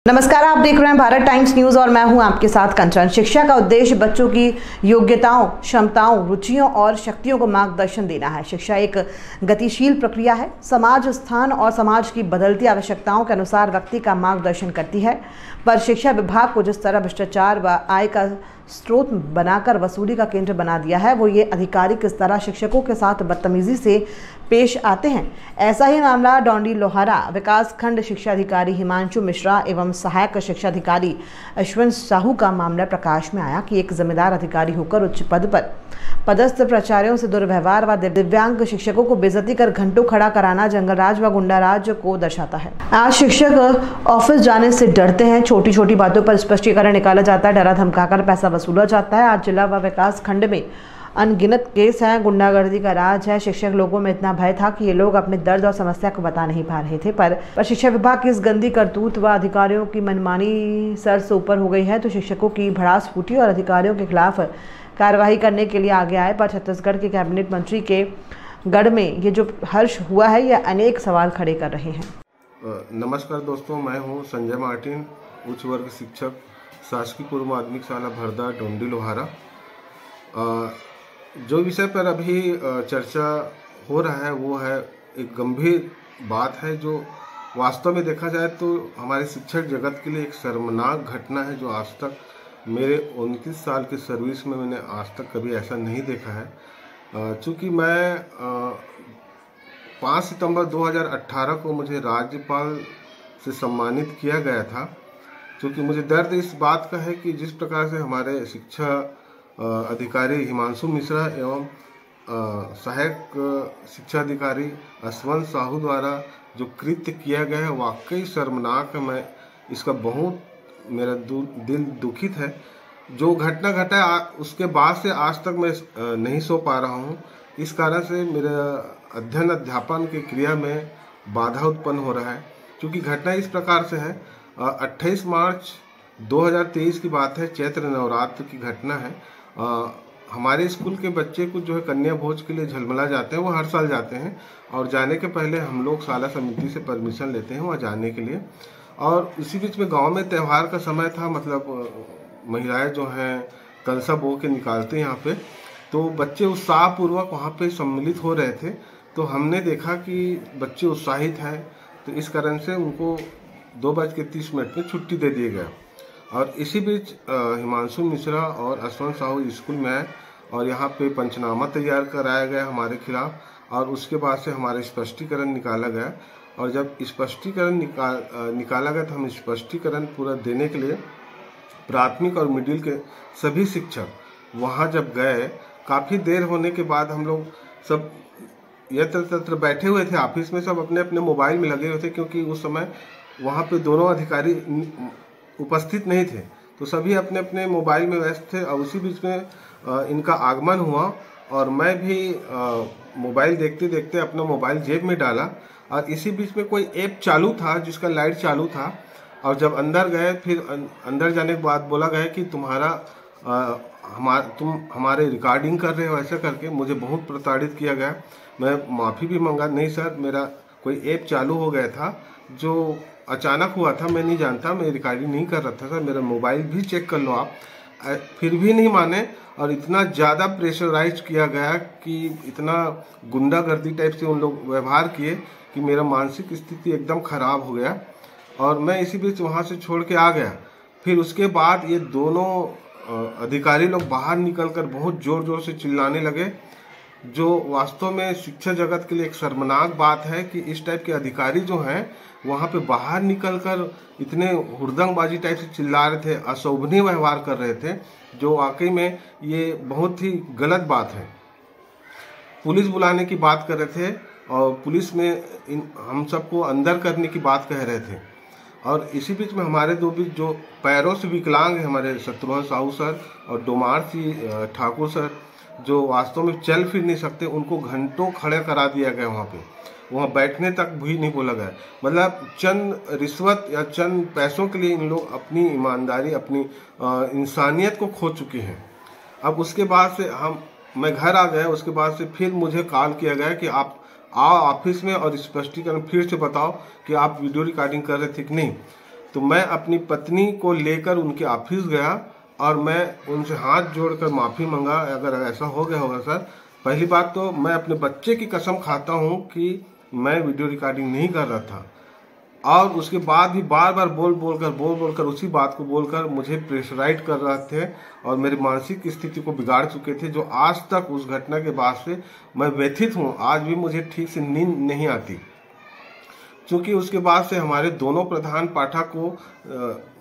नमस्कार, आप देख रहे हैं भारत टाइम्स न्यूज और मैं हूं आपके साथ कंचन। शिक्षा का उद्देश्य बच्चों की योग्यताओं, क्षमताओं, रुचियों और शक्तियों को मार्गदर्शन देना है। शिक्षा एक गतिशील प्रक्रिया है, समाज, स्थान और समाज की बदलती आवश्यकताओं के अनुसार व्यक्ति का मार्गदर्शन करती है। पर शिक्षा विभाग को जिस तरह भ्रष्टाचार व आय का स्रोत बनाकर वसूली का केंद्र बना दिया है, वो ये अधिकारी किस तरह शिक्षकों के साथ बदतमीजी से पेश आते हैं। ऐसा ही मामला डोंडी लोहारा विकास खंड शिक्षा अधिकारी हिमांशु मिश्रा एवं सहायक शिक्षा अधिकारी अश्विन साहू का मामला प्रकाश में आया कि एक जिम्मेदार अधिकारी होकर उच्च पद पर पदस्थ प्राचार्यों से दुर्व्यवहार व दिव्यांग शिक्षकों को बेइज्जती कर घंटों खड़ा कराना जंगलराज व गुंडाराज को दर्शाता है। आज शिक्षक ऑफिस जाने से डरते हैं, छोटी छोटी बातों पर स्पष्टीकरण निकाला जाता है, डरा धमकाकर पैसा वसूला जाता है। आज जिला व विकास खंड में अनगिनत केस हैं, गुंडागर्दी का राज है। शिक्षक लोगों में इतना भय था कि ये लोग अपने दर्द और समस्या को बता नहीं पा रहे थे। पर शिक्षा विभाग की इस गंदी करतूत व अधिकारियों की मनमानी सर से ऊपर हो गई है, तो शिक्षकों की भड़ास फूटी और अधिकारियों के खिलाफ कार्रवाई करने के लिए आगे आए। पर छत्तीसगढ़ के कैबिनेट मंत्री के गढ़ में ये जो हर्ष हुआ है, यह अनेक सवाल खड़े कर रहे हैं। नमस्कार दोस्तों, मैं हूं संजय मार्टिन, उच्च वर्ग शिक्षक, शासकीय पूर्व माध्यमिक शाला भरदा, डोंडी लोहारा। जो विषय पर अभी चर्चा हो रहा है वो है एक गंभीर बात है, जो वास्तव में देखा जाए तो हमारे शिक्षक जगत के लिए एक शर्मनाक घटना है, जो आज तक मेरे 29 साल के सर्विस में मैंने आज तक कभी ऐसा नहीं देखा है। चूँकि मैं 5 सितंबर 2018 को मुझे राज्यपाल से सम्मानित किया गया था। क्योंकि मुझे दर्द इस बात का है कि जिस प्रकार से हमारे शिक्षा अधिकारी हिमांशु मिश्रा एवं सहायक शिक्षा अधिकारी अश्विन साहू द्वारा जो कृत्य किया गया है, वाकई शर्मनाक है। मैं इसका बहुत मेरा दिल दुखित है। जो घटना घटा उसके बाद से आज तक मैं नहीं सो पा रहा हूँ। इस कारण से मेरा अध्ययन अध्यापन की क्रिया में बाधा उत्पन्न हो रहा है। क्योंकि घटना इस प्रकार से है, 28 मार्च 2023 की बात है, चैत्र नवरात्र की घटना है। हमारे स्कूल के बच्चे को जो है कन्या भोज के लिए झलमला जाते हैं, वो हर साल जाते हैं और जाने के पहले हम लोग शाला समिति से परमिशन लेते हैं वहाँ जाने के लिए। और इसी बीच में गांव में त्यौहार का समय था, मतलब महिलाएं जो हैं कलसा बो के निकालते हैं यहाँ पे, तो बच्चे उत्साहपूर्वक वहाँ पे सम्मिलित हो रहे थे। तो हमने देखा कि बच्चे उत्साहित हैं, तो इस कारण से उनको 2:30 में छुट्टी दे दिया गया। और इसी बीच हिमांशु मिश्रा और अश्विन साहू स्कूल में आए और यहाँ पे पंचनामा तैयार कराया गया हमारे खिलाफ। और उसके बाद से हमारा स्पष्टीकरण निकाला गया। और जब स्पष्टीकरण निकाला गया तो हम स्पष्टीकरण पूरा देने के लिए प्राथमिक और मिडिल के सभी शिक्षक वहाँ जब गए, काफ़ी देर होने के बाद हम लोग सब यत्र तत्र बैठे हुए थे ऑफिस में, सब अपने अपने मोबाइल में लगे हुए थे, क्योंकि उस समय वहाँ पे दोनों अधिकारी उपस्थित नहीं थे, तो सभी अपने अपने मोबाइल में व्यस्त थे। और उसी बीच में इनका आगमन हुआ और मैं भी मोबाइल देखते देखते अपना मोबाइल जेब में डाला। और इसी बीच में कोई ऐप चालू था जिसका लाइट चालू था। और जब अंदर गए, फिर अंदर जाने के बाद बोला गया कि तुम हमारे रिकॉर्डिंग कर रहे हो, ऐसा करके मुझे बहुत प्रताड़ित किया गया। मैं माफ़ी भी मांगा, नहीं सर मेरा कोई ऐप चालू हो गया था जो अचानक हुआ था, मैं नहीं जानता, मैं रिकॉर्डिंग नहीं कर रहा था सर, मेरा मोबाइल भी चेक कर लो आप। फिर भी नहीं माने और इतना ज़्यादा प्रेशराइज किया गया कि इतना गुंडागर्दी टाइप से उन लोग व्यवहार किए कि मेरा मानसिक स्थिति एकदम ख़राब हो गया और मैं इसी बीच वहाँ से छोड़ के आ गया। फिर उसके बाद ये दोनों अधिकारी लोग बाहर निकलकर बहुत ज़ोर ज़ोर से चिल्लाने लगे, जो वास्तव में शिक्षा जगत के लिए एक शर्मनाक बात है कि इस टाइप के अधिकारी जो हैं वहाँ पे बाहर निकलकर इतने हुड़दंगबाजी टाइप से चिल्ला रहे थे, अशोभनीय व्यवहार कर रहे थे, जो वाकई में ये बहुत ही गलत बात है। पुलिस बुलाने की बात कर रहे थे और पुलिस में हम सबको अंदर करने की बात कह रहे थे। और इसी बीच में हमारे दो बीच जो पैरों से विकलांग है, हमारे शत्रुघ्न साहू सर और डोमार सिंह ठाकुर सर, जो वास्तव में चल फिर नहीं सकते, उनको घंटों खड़े करा दिया गया। वहाँ बैठने तक भी नहीं बोला गया। मतलब चंद रिश्वत या चंद पैसों के लिए इन लोग अपनी ईमानदारी, अपनी इंसानियत को खो चुके हैं। अब उसके बाद से मैं घर आ गया। उसके बाद से फिर मुझे कॉल किया गया कि आप आओ ऑफिस में और स्पष्टीकरण फिर से बताओ कि आप वीडियो रिकॉर्डिंग कर रहे थे कि नहीं। तो मैं अपनी पत्नी को लेकर उनके ऑफिस गया और मैं उनसे हाथ जोड़कर माफ़ी मांगा, अगर ऐसा हो गया होगा सर। पहली बात तो मैं अपने बच्चे की कसम खाता हूँ कि मैं वीडियो रिकॉर्डिंग नहीं कर रहा था, और उसके बाद भी बार बार बोल बोलकर उसी बात को बोलकर मुझे प्रेशराइज कर रहे थे और मेरी मानसिक स्थिति को बिगाड़ चुके थे, जो आज तक उस घटना के बाद से मैं व्यथित हूँ। आज भी मुझे ठीक से नींद नहीं आती, क्योंकि उसके बाद से हमारे दोनों प्रधान पाठक को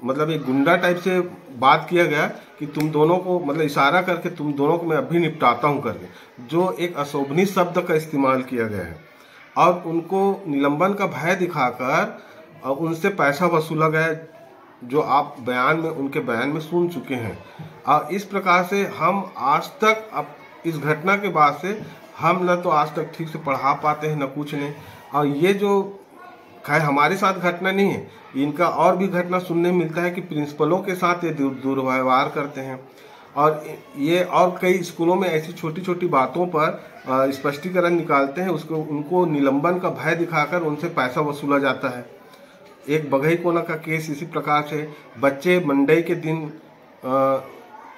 मतलब एक गुंडा टाइप से बात किया गया कि तुम दोनों को, मतलब इशारा करके तुम दोनों को मैं अभी निपटाता हूं करके, जो एक अशोभनीय शब्द का इस्तेमाल किया गया है। और उनको निलंबन का भय दिखाकर उनसे पैसा वसूला गया, जो आप उनके बयान में सुन चुके हैं। और इस प्रकार से हम आज तक, अब इस घटना के बाद से हम न तो आज तक ठीक से पढ़ा पाते हैं न कुछ नहीं। और ये जो खैर हमारे साथ घटना नहीं है, इनका और भी घटना सुनने मिलता है कि प्रिंसिपलों के साथ ये दुर्व्यवहार करते हैं, और ये और कई स्कूलों में ऐसी छोटी छोटी बातों पर स्पष्टीकरण निकालते हैं, उसको उनको निलंबन का भय दिखाकर उनसे पैसा वसूला जाता है। एक बघई कोना का केस इसी प्रकार से, बच्चे मंडे के दिन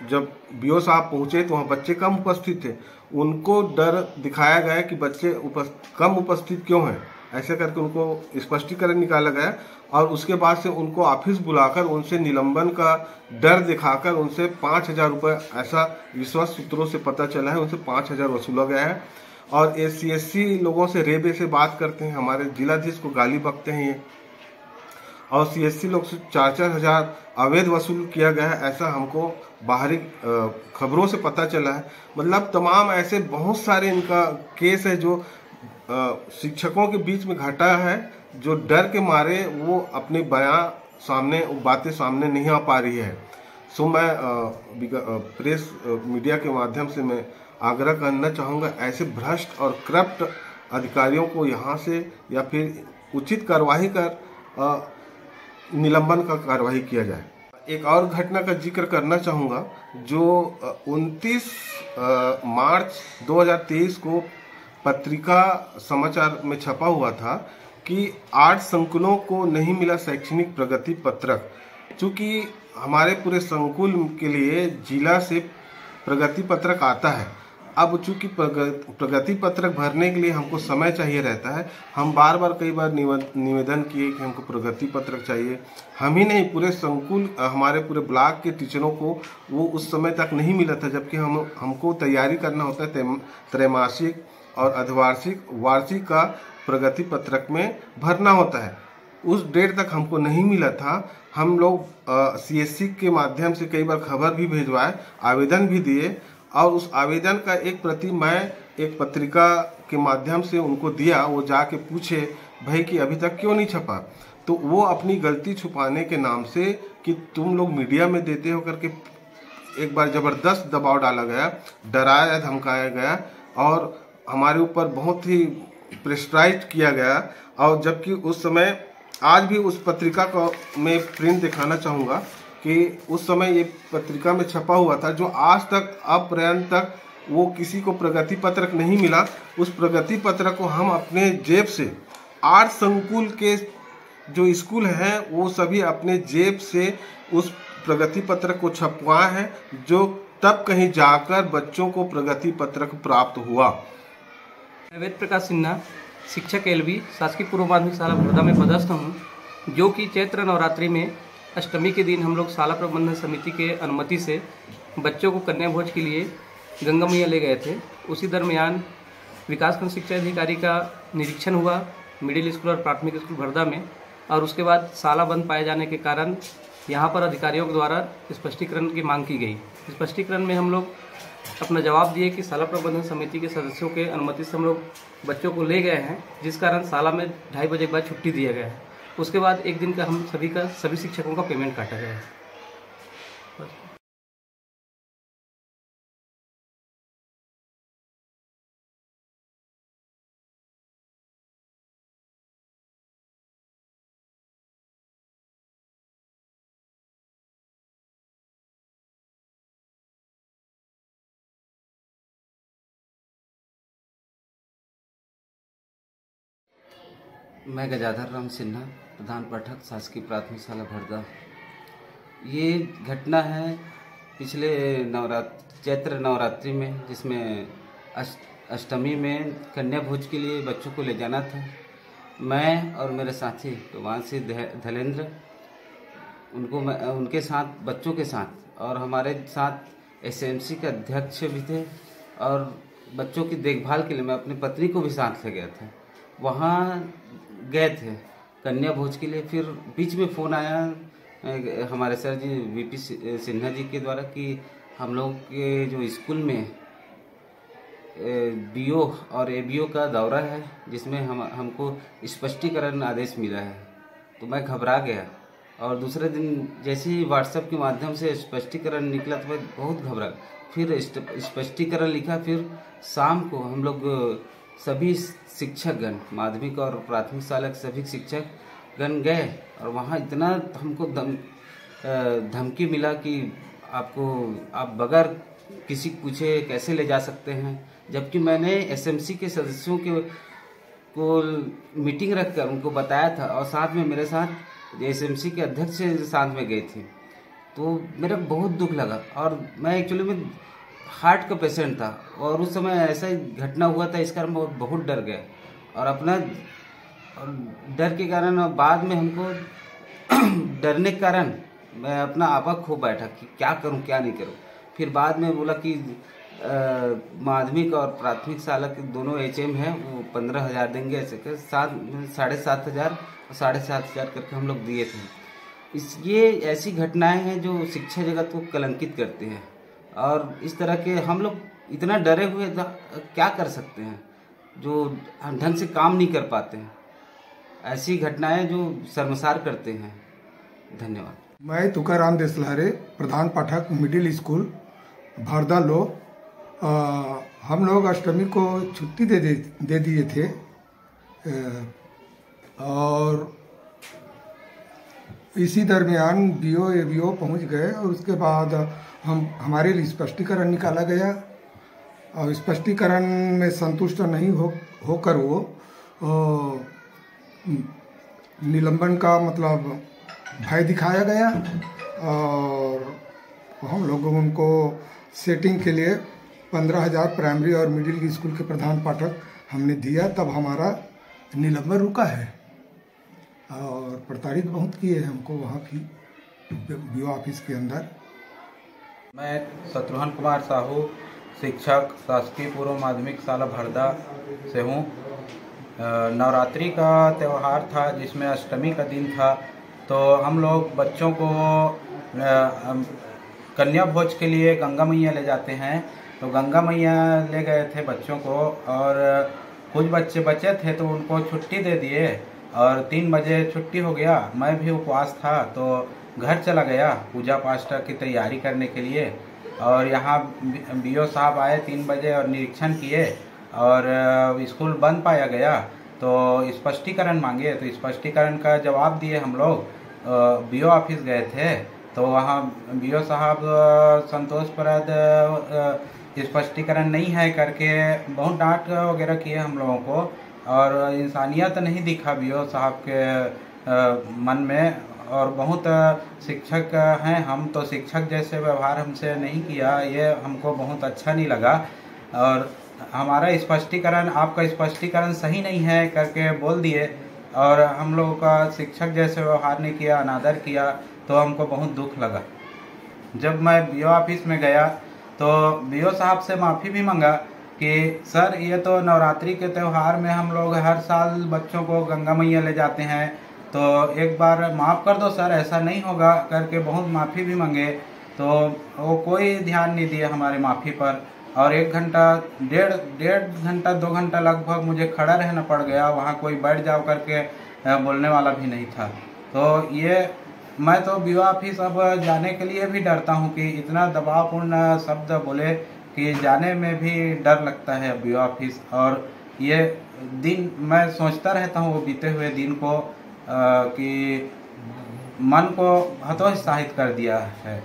जब बीओ साहब पहुंचे तो वहाँ बच्चे कम उपस्थित थे, उनको डर दिखाया गया कि बच्चे कम उपस्थित क्यों हैं, ऐसे करके उनको स्पष्टीकरण निकाला गया। और उसके बाद से उनको ऑफिस बुलाकर उनसे निलंबन का डर दिखाकर उनसे 5,000 रुपये, ऐसा विश्वास सूत्रों से पता चला है, उनसे 5,000 वसूला गया है। और SC/SC लोगों से रेबे से बात करते हैं, हमारे जिलाधीश को गाली बकते हैं ये, और CSC लोग से 4-4 हज़ार अवैध वसूल किया गया है, ऐसा हमको बाहरी खबरों से पता चला है। मतलब तमाम ऐसे बहुत सारे इनका केस है जो शिक्षकों के बीच में घटा है, जो डर के मारे वो अपने बातें सामने नहीं आ पा रही है। सो मैं प्रेस मीडिया के माध्यम से मैं आग्रह करना चाहूँगा, ऐसे भ्रष्ट और करप्ट अधिकारियों को यहाँ से या फिर उचित कार्रवाई कर निलंबन का कार्रवाई किया जाए। एक और घटना का जिक्र करना चाहूँगा, जो 29 मार्च 2023 को पत्रिका समाचार में छपा हुआ था कि 8 संकुलों को नहीं मिला शैक्षणिक प्रगति पत्रक। चूँकि हमारे पूरे संकुल के लिए जिला से प्रगति पत्रक आता है, अब चूँकि प्रगति पत्रक भरने के लिए हमको समय चाहिए रहता है, हम कई बार निवेदन किए कि हमको प्रगति पत्रक चाहिए। हम ही नहीं, पूरे संकुल, हमारे पूरे ब्लॉक के टीचरों को वो उस समय तक नहीं मिला था, जबकि हमको तैयारी करना होता है त्रैमासिक और अर्धवार्षिक, वार्षिक का प्रगति पत्रक में भरना होता है। उस डेट तक हमको नहीं मिला था। हम लोग CSC के माध्यम से कई बार खबर भी भिजवाए, आवेदन भी दिए, और उस आवेदन का एक प्रति मैं एक पत्रिका के माध्यम से उनको दिया। वो जाके पूछे भाई कि अभी तक क्यों नहीं छपा, तो वो अपनी गलती छुपाने के नाम से कि तुम लोग मीडिया में देते हो करके एक बार ज़बरदस्त दबाव डाला गया, डराया धमकाया गया और हमारे ऊपर बहुत ही प्रेशराइज किया गया। और जबकि उस समय, आज भी उस पत्रिका को मैं प्रिंट दिखाना चाहूँगा कि उस समय ये पत्रिका में छपा हुआ था, जो आज तक अपर्यंत तक वो किसी को प्रगति पत्रक नहीं मिला। उस प्रगति पत्रक को हम अपने जेब से 8 संकुल के जो स्कूल हैं वो सभी अपने जेब से उस प्रगति पत्रक को छपवाए हैं, जो तब कहीं जाकर बच्चों को प्रगति पत्रक प्राप्त हुआ। वेद प्रकाश सिन्हा, शिक्षक LV, शासकीय पूर्व माध्यमिक शाला भरदा में पदस्थ हूँ, जो कि चैत्र नवरात्रि में अष्टमी के दिन हम लोग शाला प्रबंधन समिति के अनुमति से बच्चों को कन्या भोज के लिए गंगा मैया ले गए थे। उसी दरमियान विकासखंड शिक्षा अधिकारी का निरीक्षण हुआ मिडिल स्कूल और प्राथमिक स्कूल भरदा में, और उसके बाद शाला बंद पाए जाने के कारण यहाँ पर अधिकारियों के द्वारा स्पष्टीकरण की मांग की गई। स्पष्टीकरण में हम लोग अपना जवाब दिए कि शाला प्रबंधन समिति के सदस्यों के अनुमति से हम लोग बच्चों को ले गए हैं, जिस कारण शाला में 2:30 बजे के बाद छुट्टी दिया गया है। उसके बाद एक दिन का हम सभी शिक्षकों का पेमेंट काटा गया है। मैं गजाधर राम सिन्हा, प्रधान पाठक, शासकीय प्राथमिक शाला भरदा। ये घटना है पिछले चैत्र नवरात्रि में, जिसमें अष्टमी में कन्या भोज के लिए बच्चों को ले जाना था। मैं और मेरे साथी प्रवासी धैलेंद्र, उनके साथ, बच्चों के साथ, और हमारे साथ एसएमसी के अध्यक्ष भी थे, और बच्चों की देखभाल के लिए मैं अपनी पत्नी को भी साथ ले गया था। वहाँ गए थे कन्या भोज के लिए। फिर बीच में फ़ोन आया हमारे सर जी वीपी सिन्हा जी के द्वारा कि हम लोग के जो स्कूल में बीओ और एबीओ का दौरा है, जिसमें हमको स्पष्टीकरण आदेश मिला है। तो मैं घबरा गया, और दूसरे दिन जैसे ही व्हाट्सएप के माध्यम से स्पष्टीकरण निकला तो मैं बहुत घबरा। फिर स्पष्टीकरण लिखा। फिर शाम को हम लोग सभी शिक्षकगण, माध्यमिक और प्राथमिक शाला के सभी शिक्षकगण गए, और वहाँ इतना हमको धमकी मिला कि आप बगैर किसी पूछे कैसे ले जा सकते हैं। जबकि मैंने एसएमसी के सदस्यों को मीटिंग रखकर उनको बताया था, और साथ में मेरे साथ एसएमसी के अध्यक्ष साथ में गए थे। तो मेरा बहुत दुख लगा, और मैं एक्चुअली में हार्ट का पेशेंट था, और उस समय ऐसा ही घटना हुआ था। इस कारण मैं बहुत डर गया, और अपना डर के कारण बाद में हमको डरने के कारण मैं अपना आपा खो बैठा कि क्या करूं क्या नहीं करूं। फिर बाद में बोला कि माध्यमिक और प्राथमिक शाला के दोनों एचएम हैं, वो 15,000 देंगे, ऐसे कर 7,500 और 7,500 करके हम लोग दिए थे। ये ऐसी घटनाएं हैं जो शिक्षा जगत को कलंकित करते हैं, और इस तरह के हम लोग इतना डरे हुए क्या कर सकते हैं, जो हम ढंग से काम नहीं कर पाते हैं। ऐसी घटनाएं जो शर्मसार करते हैं। धन्यवाद। मैं तुकाराम देसलहरे, प्रधान पाठक, मिडिल स्कूल भारदा लो। हम लोग अष्टमी को छुट्टी दे दिए थे, और इसी दरमियान बीओ एबीओ पहुंच गए, और उसके बाद हमारे लिए स्पष्टीकरण निकाला गया, और स्पष्टीकरण में संतुष्ट नहीं होकर वो निलंबन का मतलब भय दिखाया गया, और हम लोग उनको सेटिंग के लिए 15,000 प्राइमरी और मिडिल स्कूल के प्रधान पाठक हमने दिया। तब हमारा निलंबन रुका है, और प्रताड़ित बहुत किए हैं हमको वहाँ की बीओ ऑफिस के अंदर। मैं शत्रुघ्न कुमार साहू, शिक्षक, शासकीय पूर्व माध्यमिक शाला भरदा से हूँ। नवरात्रि का त्यौहार था, जिसमें अष्टमी का दिन था। तो हम लोग बच्चों को कन्या भोज के लिए गंगा मैया ले जाते हैं। तो गंगा मैया ले गए थे बच्चों को, और कुछ बच्चे बचे थे तो उनको छुट्टी दे दिए, और 3 बजे छुट्टी हो गया। मैं भी उपवास था, तो घर चला गया पूजा पाठ की तैयारी करने के लिए। और यहाँ बीओ साहब आए 3 बजे और निरीक्षण किए, और स्कूल बंद पाया गया। तो स्पष्टीकरण मांगे, तो स्पष्टीकरण का जवाब दिए हम लोग। बीओ ऑफिस गए थे, तो वहाँ बीओ साहब संतोषप्रद स्पष्टीकरण नहीं है करके बहुत डांट वगैरह किए हम लोगों को, और इंसानियत नहीं दिखा बीओ साहब के मन में। और बहुत शिक्षक हैं हम, तो शिक्षक जैसे व्यवहार हमसे नहीं किया, ये हमको बहुत अच्छा नहीं लगा। और हमारा स्पष्टीकरण, आपका स्पष्टीकरण सही नहीं है करके बोल दिए, और हम लोगों का शिक्षक जैसे व्यवहार नहीं किया, अनादर किया, तो हमको बहुत दुख लगा। जब मैं बीओ ऑफिस में गया तो बीओ साहब से माफ़ी भी मांगा कि सर, ये तो नवरात्रि के त्यौहार में हम लोग हर साल बच्चों को गंगा मैया ले जाते हैं, तो एक बार माफ़ कर दो सर, ऐसा नहीं होगा करके बहुत माफ़ी भी मांगे। तो वो कोई ध्यान नहीं दिए हमारे माफ़ी पर, और 1 घंटा, डेढ़ घंटा 2 घंटा लगभग मुझे खड़ा रहना पड़ गया। वहाँ कोई बैठ जाओ करके बोलने वाला भी नहीं था। तो ये मैं तो बीओ ऑफिस अब जाने के लिए भी डरता हूँ कि इतना दबावपूर्ण शब्द बोले कि जाने में भी डर लगता है बीओ ऑफिस। और ये दिन मैं सोचता रहता हूँ वो बीते हुए दिन को, कि मन को हतोत्साहित कर दिया है।